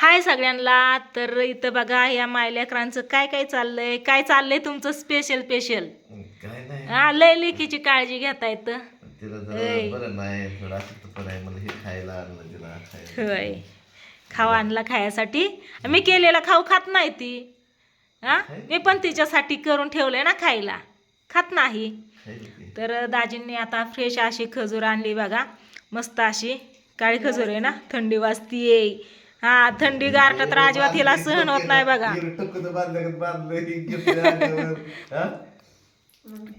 हाय सगळ्यांना. तर इथं बघा या मायलेकरांचं काय काय चाललंय, काय चाललंय तुमचं स्पेशल स्पेशल. काय नाही हा, लय लेकीची काळजी घेता येतं. तिला जरा बरं नाही, थोडं असं पण आहे, मला हे खायला आणलं तिला खायला. होय, खाऊ आणला खायसाठी. मी केलेला खाऊ खात नाही ती. हा, मी पण तिच्यासाठी करून ठेवलंय ना खायला, खात नाही. खायला की. तर दाजींनी आता फ्रेश अशी खजूर आणली बघा, मस्त अशी काळी खजूर आहे ना, थंडी वाजतीये. हा, थंडी गारठा तर अजिबात हिला सहन होत नाही बघा.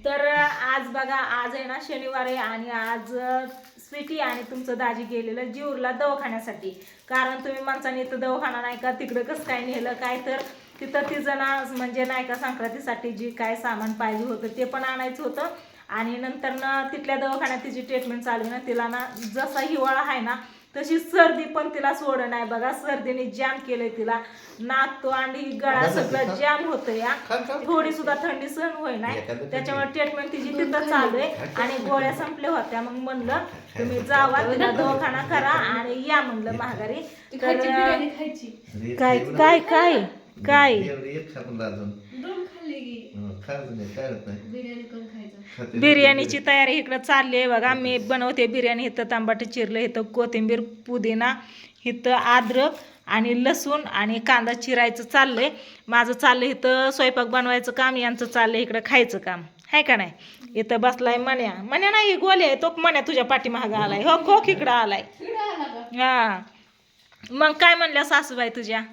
तर आज बघा, आज आहे ना शनिवार आहे आणि आज स्वीटी आणि तुमचं दाजी गेलेलं जीवरला दवाखान्यासाठी. कारण तुम्ही माणसाने इथं दवाखाना नाही का, तिकडं कसं काय नेलं काय, तर तिथं ती जण म्हणजे नाही का संक्रांतीसाठी जी काय सामान पाहिजे होतं ते पण आणायचं होतं. आणि नंतर ना तिथल्या दवाखान्यात तिची ट्रीटमेंट चालू ना, तिला ना जसा हिवाळा आहे ना तशी सर्दी पण तिला सोड नाही बघा. सर्दीने जाम केलंय तिला, नाक तो आणि गळा सगळं जाम होतं या. थोडी सुद्धा थंडी सहन होई नाही, त्याच्यामुळे ट्रीटमेंट तिची तिथं चालू आहे. आणि गोळ्या संपल्या होत्या, मग म्हणलं तुम्ही जावा तिला दवाखाना करा आणि या म्हणलं माघारी. तर काय काय काय काय बिर्याणीची तयारी इकडं चालली आहे बघा. मी बनवते बिर्याणी. इथं तांबाटे चिरलं, इथं कोथिंबीर, पुदिना, इथं अद्रक आणि लसूण आणि कांदा चिरायचं चाललंय. माझं चाललंय इथं स्वयंपाक बनवायचं काम, यांचं चाललंय इकडं खायचं काम, आहे का नाही. इथं बसलाय मन्या. मन्या नाही गोले, तो मन्या तुझ्या पाठीमागं आलाय. हो, खोक इकडं आलाय. हा, मग काय म्हणल्या सासूबाई तुझ्या?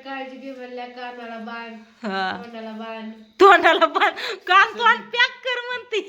काळजी घे म्हणल्या, कानाला बाण, तोंडाला बाण, तोंडाला बाण, कान तोंड पॅक कर म्हणते.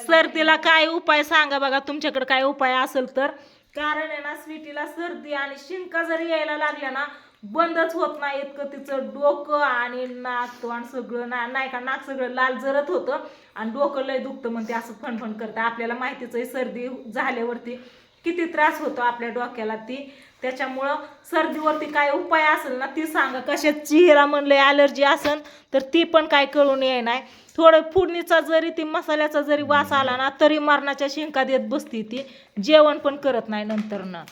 सर्दीला काय उपाय सांगा बघा, तुमच्याकडे काय उपाय असेल तर. कारण आहे ना स्वीटीला सर्दी आणि शिंका जरी यायला लागल्या ना बंदच होत नाही. इतकं तिचं डोकं आणि नाक तोंड सगळं नाही का, नाक सगळं लाल जरत होतं आणि डोकं लय दुखतं म्हणते, असं फणफण करतं. आपल्याला माहितीच आहे सर्दी झाल्यावरती किती त्रास होतो आपल्या डोक्याला ती. त्याच्यामुळं सर्दीवरती काय उपाय असेल ना ती सांगा. कशाची हिला म्हणलं ॲलर्जी असेल तर ती पण काय कळून ये नाही. थोडं फोडणीचा जरी ती मसाल्याचा जरी वास आला ना तरी मरणाच्या शिंका देत बसती ती, जेवण पण करत नाही नंतर ना.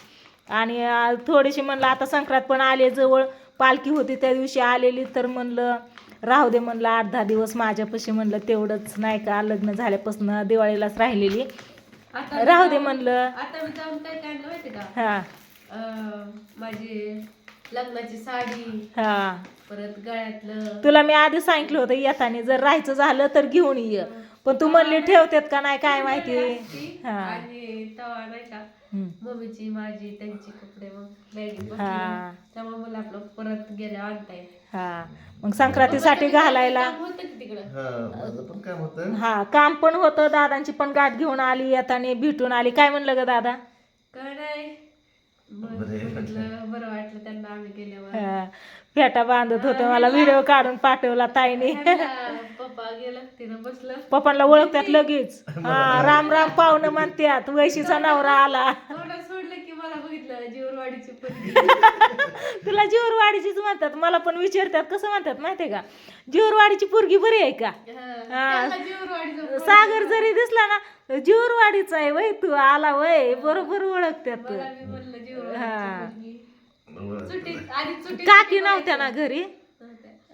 आणि थोडीशी म्हणलं आता संक्रांत पण आले जवळ, पालखी होती त्या दिवशी आलेली, तर म्हणलं राहू दे म्हणलं 8-10 दिवस माझ्यापाशी, म्हणलं तेवढंच नाही का लग्न झाल्यापासून दिवाळीलाच राहिलेली, राहू दे म्हणलं. आता मी जाऊन काय काढलं माहिती का, हा माझी लग्नाची साडी, हा, परत गळ्यातलं. तुला मी आधी सांगितलं होतं येताना जर राहायचं झालं तर घेऊन ये, पण तू म्हणली ठेवतात का नाही काय माहिती. हा, आणि तवा नाही का मम्मीची माझी त्यांची कपडे मग बॅगेत बसले, हा, त्यामुळे मला आपलं परत गेल्या आणता येईल. हा, मग संक्रांतीसाठी घालायला होतं की तिकडं. हा काम पण होतं. दादांची पण गाठ घेऊन आली, येताना भेटून आली. काय म्हणलं ग दादा? काय नाही, बरं वाटलं त्यांना आम्ही गेल्यावर. हा, फेटा बांधत होतं, मला व्हिडिओ काढून पाठवला ताईने. पप्पा गेलं तिथं बसलं, पप्पांना ओळखतात लगेच. हा, राम राम पाहुणं म्हणतात, वैशीचा नवरा आला. थोडं सोडलं की मला बघितलं जीवरवाडीची पोरगी. तुला जीवरवाडीचीच म्हणतात, मला पण विचारतात कसं म्हणतात माहितीये का, जीवरवाडीची पोरगी बरी आहे का. त्यांना जीवरवाडीचं सागर जरी दिसला ना जीवरवाडीचा आहे वय, तू आला वय, बरोबर ओळखतात. मला मी म्हणलं जीवरवाडीची पोरगी. सुट्टीत आधी सुट्टी काकी नव्हत्या ना घरी.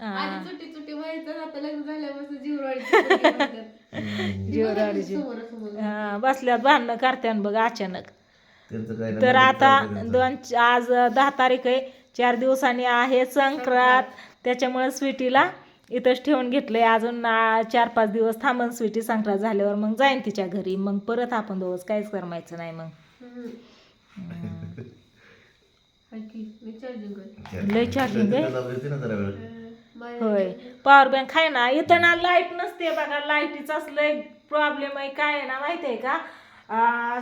आधी सुट्टी सुट्टी व्हायचं, आता लग्न झाल्यापासून जीवरवाडीची पोरगी म्हणतात. जीवरवाडीची. समोरासमोर. हा, बसल्यात भांडणं करत्यान बघ अचानक. तर आता आज 10 तारीख आहे, 4 दिवसांनी आहे संक्रांत. त्याच्यामुळे स्वीटीला इथंच ठेवून घेतलंय. अजून 4-5 दिवस थांबन स्वीटी. संक्रांत झाल्यावर मग जाईन तिच्या घरी, मग परत आपण दोघंच काहीच करमायचं नाही. मग लय चार्जिंग आहे. होय, पॉवर बँक आहे ना. इथं ना लाईट नसते बघा, लाईटीचाच लय प्रॉब्लेम आहे. काय आहे ना माहिती आहे का,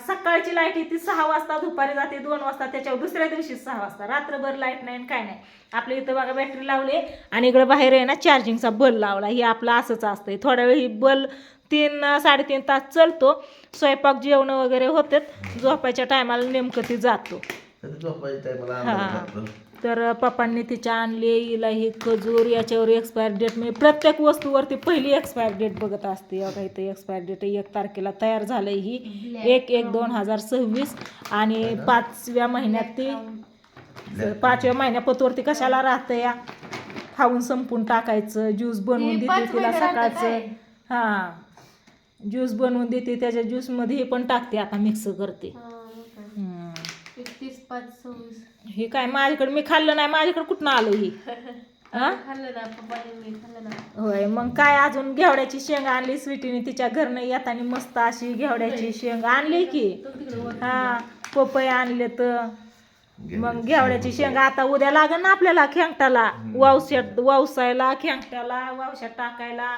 सकाळची लाईट येते 6 वाजता, दुपारी जाते 2 वाजता, त्याच्यावर दुसऱ्या दिवशी 6 वाजता. रात्रभर लाईट नाही काय नाही. आपल्या इथं बघा बॅटरी लावली आणि इकडं बाहेर आहे ना चार्जिंगचा बल्ब लावला. हे आपलं असंच असतंय. थोड्या वेळ ही बल्ब 3-3.5 तास चालतो. स्वयंपाक जेवण वगैरे होतात, झोपायच्या टायमाला नेमकं ती जातो. तर पप्पांनी तिच्या आणली हिला ही खजूर, याच्यावर एक्सपायर डेट, मी प्रत्येक वस्तूवरती पहिली एक्सपायर डेट बघत असते. बघा इथे एक्सपायर डेट 1 तारखेला तयार झालंय ही 1/1/2026 आणि 5व्या महिन्यात ती 5व्या महिन्यापतवरती कशाला राहतं या, खाऊन संपून टाकायचं. ज्यूस बनवून देते तिला सकाळचं, हां ज्यूस बनवून देते, त्याच्या ज्यूसमध्ये हे पण टाकते आता मिक्स करते. 31/5/26 हे काय माझ्याकडे मी खाल्लं नाही, माझ्याकडे कुठनं आलं ही हा खाल्लं ना पप्पाने, मी खाल्लं ना. होय. मग काय अजून घेवड्याची शेंग आणली स्वीटीने तिच्या घरनं येताना, मस्त अशी घेवड्याची शेंग आणली की, हा पपई आणले तर मग घेवड्याची शेंग आता उद्या लागेल ना आपल्याला खेंगटाला, वावसायला खेंगटाला वावशात टाकायला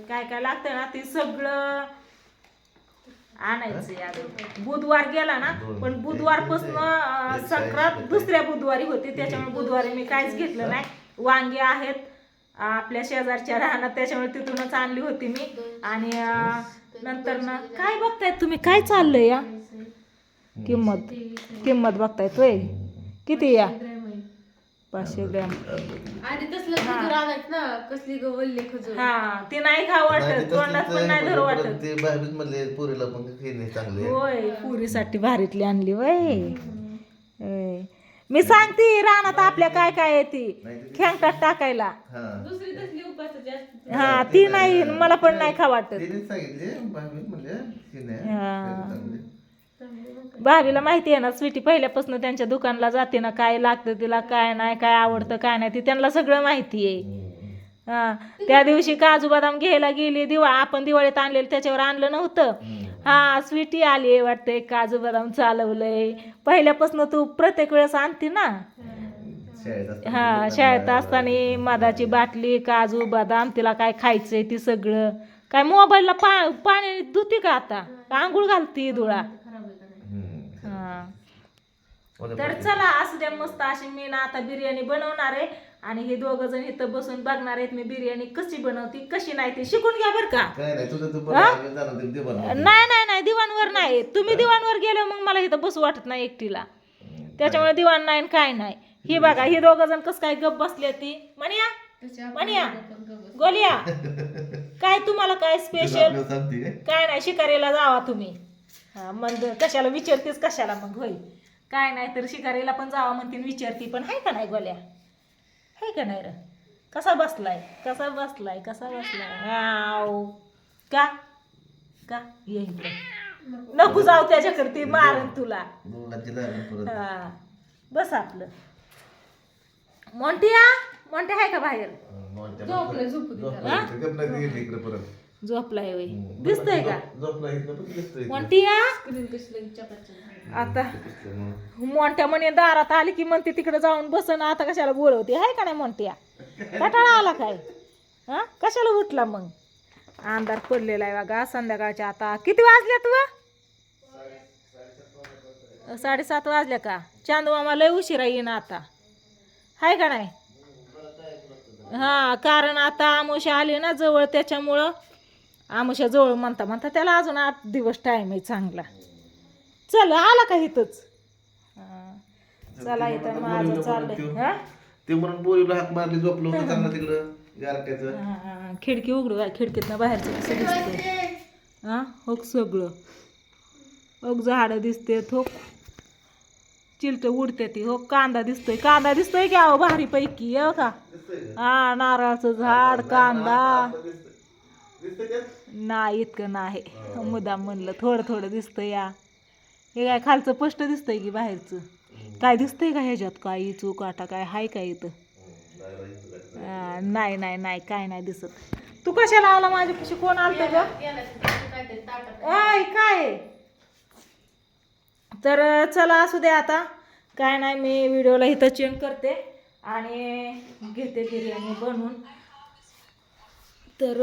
काय काय लागतं ना ते सगळं आणायचं. अजून बुधवार गेला ना, पण बुधवारपासून संक्रांत दुसऱ्या बुधवारी होती, त्याच्यामुळे बुधवारी मी काहीच घेतलं नाही. वांगी आहेत आपल्या शेजारच्या राहणार, त्याच्यामुळे तिथूनच आणली होती मी. आणि नंतर ना काय बघताय तुम्ही, काय चाललंय या किंमत बघताय तोय किती या 500 ग्रॅम. आणि तसलं खजूर आणायचं ना, कसली गवल्ले खजूर. हा ते नाही खा वाटत, तोंडात पण नाही धरू वाटत. ते भाभीच म्हणले पोरीला पण खेळणे चांगले. होय पुरीसाठी भारीतली आणली वय. मी सांगते रानात आपल्या काय काय आहे ती खेंगटात टाकायला. दुसरी तसली उपासाची असते. हा ती नाही, मला पण नाही खा वाटत. तिने सांगितले भाभी म्हणले खेळणे हा. चांगले. भाभीला माहिती आहे ना स्वीटी पहिल्यापासून त्यांच्या दुकानला जाते ना, काय लागतं तिला, काय नाही, काय आवडतं काय नाही, ती त्यांना सगळं माहिती आहे. हा त्या दिवशी काजू बदाम घ्यायला गेली, आपण दिवाळीत आणलेलं त्याच्यावर आणलं नव्हतं. हा स्वीटी आली वाटते, काजू बदाम चालवलंय. पहिल्यापासून तू प्रत्येक वेळेस आणते ना. हा शाळेत असताना मधाची बाटली, काजू बदाम, तिला काय खायचंय ती सगळं. काय मोबाईलला पाणी धुती का आता, आंघोळ घालती धुळा. तर चला असू द्या, मस्त अशी मी ना आता बिर्याणी बनवणार आहे आणि हे दोघं जण इथं बसून बघणार आहेत मी बिर्याणी कशी बनवती कशी नाही ते शिकून घ्या बरं का. नाही दिवाणवर नाही, तुम्ही दिवाणवर गेले मग मला इथं बसू वाटत नाही एकटीला, त्याच्यामुळे दिवाण नाही काय नाही. ही बघा ही दोघं जण कसं काय गप बसले ती. म्हणया गोलिया काय तुम्हाला काय स्पेशल काय नाही, शिकारीला जावा तुम्ही. हा मग कशाला विचारतीस कशाला मग, होय काय नाही तर शिकारीला पण जावा म्हणते, विचारती पण आहे का नाही गोल्या, आहे का नाही र. कसा बसलाय आव का का ये इकडे नको जाऊ त्याच्याकडे, ती मारन तुला. हा बस आपलं. मोंटिया आहे का बाहेर, झोपलाय वय दिसतंय का मोंटिया. आता मोंट्या म्हणे दारात आली की म्हणते तिकडे जाऊन बसन, आता कशाला बोलवते, आहे का नाही मोंटिया. कटाळा आला काय, हा कशाला उठला मग. अंधार पडलेला आहे बघा संध्याकाळच्या. आता किती वाजल्या तू, 7:30 वाजल्या का. चांदू मामा लय उशिरा येईन आता, आहे का नाही. हा कारण आता आमुषा आली ना जवळ, त्याच्यामुळं आमुषा जवळ म्हणता त्याला अजून 8 दिवस टाइम आहे चांगला. चल आला का इथंच, चला इथं माझं चाललंय. हा ते म्हणून पोरीला हाक मारली, झोपलं होतं चांगलं तिकडं गारट्याचं. खिडकी उघडू, खिडकीतनं बाहेरचं कसं दिसतंय. हा हो सगळं हो झाडं दिसते, हो चिलट उडते ती, हो कांदा दिसतोय की अहो भारी पैकी हो का. हा नारळाचं झाड, कांदा नाही इतकं नाही, मुदाम म्हणलं थोडं दिसतंय. या हे काय खालचं स्पष्ट दिसतंय की बाहेरचं, काय दिसतंय का ह्याच्यात, काय चूक आटा काय हाय काय इथं. नाही काय नाही दिसत. तू कशाला आला माझ्यापाशी, कोण आलत ग काय. तर चला असू दे आता काय नाही, मी व्हिडिओला इथं चेंज करते आणि घेते बिर्याणी बनवून. तर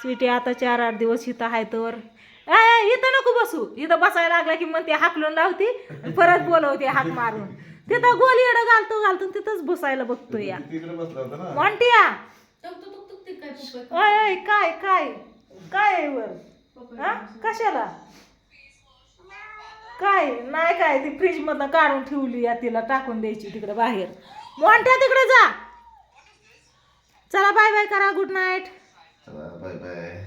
स्वीटी आता 4-8 दिवस इथं आहे तर इथं नको बसू, इथं बसायला लागला की मग ती हाकलून लावती परत बोलवते हाक मारून. तिथं गोल येडं घालतो तिथंच बसायला बघतो या मोंटिया. काय आहे वर, हा कशाला काय नाही काय ती फ्रीज मधनं काढून ठेवली या तिला टाकून द्यायची तिकडे बाहेर मोठ्या तिकडे जा चला बाय बाय करा गुड नाईट चला बाय बाय